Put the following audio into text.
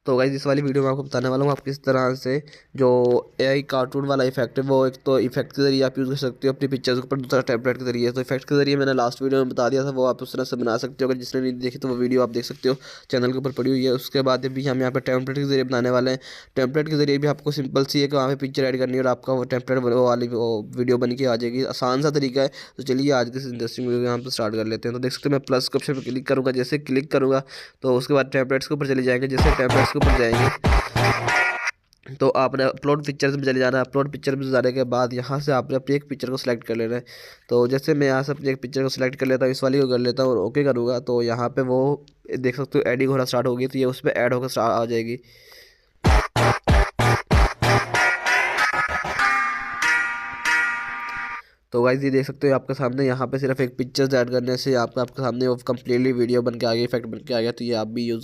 तो गाइस इस वाली वीडियो में आपको बताने वाला हूँ आप किस तरह से जो एआई कार्टून वाला इफेक्ट है वो एक तो इफेक्ट के जरिए आप यूज़ कर सकते हो अपनी पिक्चर्स के ऊपर, दूसरा टेम्पलेट के जरिए। तो इफेक्ट के जरिए मैंने लास्ट वीडियो में बता दिया था, वो आप उस तरह से बना सकते हो। अगर जिसने नहीं देखी तो वो वीडियो आप देख सकते हो, चैनल के ऊपर पड़ी हुई है। उसके बाद भी हम यहाँ पर टेम्पलेट के जरिए बनाने वाले हैं। टेम्पलेट के जरिए भी आपको सिंपल सी है कि वहाँ पे पिक्चर ऐड करनी है और आपका वो टेम्पलेट वो वाली वीडियो बन के आ जाएगी। आसान सा तरीका है। तो चलिए आज के इस इंटरेस्टिंग वीडियो यहाँ पर स्टार्ट कर लेते हैं। तो देख सकते हैं मैं प्लस के ऑप्शन पर क्लिक करूँगा, जैसे क्लिक करूँगा तो उसके बाद टेम्पलेट्स के ऊपर चले जाएंगे। जैसे टेम्पलेट्स के ऊपर जाएंगे तो आपने अपलोड पिक्चर्स में चले जाना है। अपलोड पिक्चर में जाने के बाद यहाँ से आपने अपनी एक पिक्चर को सिलेक्ट कर लेना है। तो जैसे मैं यहाँ से अपनी एक पिक्चर को सिलेक्ट कर लेता हूँ, इस वाली को कर लेता हूँ और ओके करूँगा तो यहाँ पे वो देख सकते हो एडिंग होना स्टार्ट होगी। तो ये उस पर ऐड होकर आ जाएगी। तो गाइस ये देख सकते हो आपके सामने यहाँ पे सिर्फ एक पिक्चर्स ऐड करने से आपके सामने वो कम्प्लीटली वीडियो बन के आ गई, इफेक्ट बन के आ गया। तो ये आप भी यूज़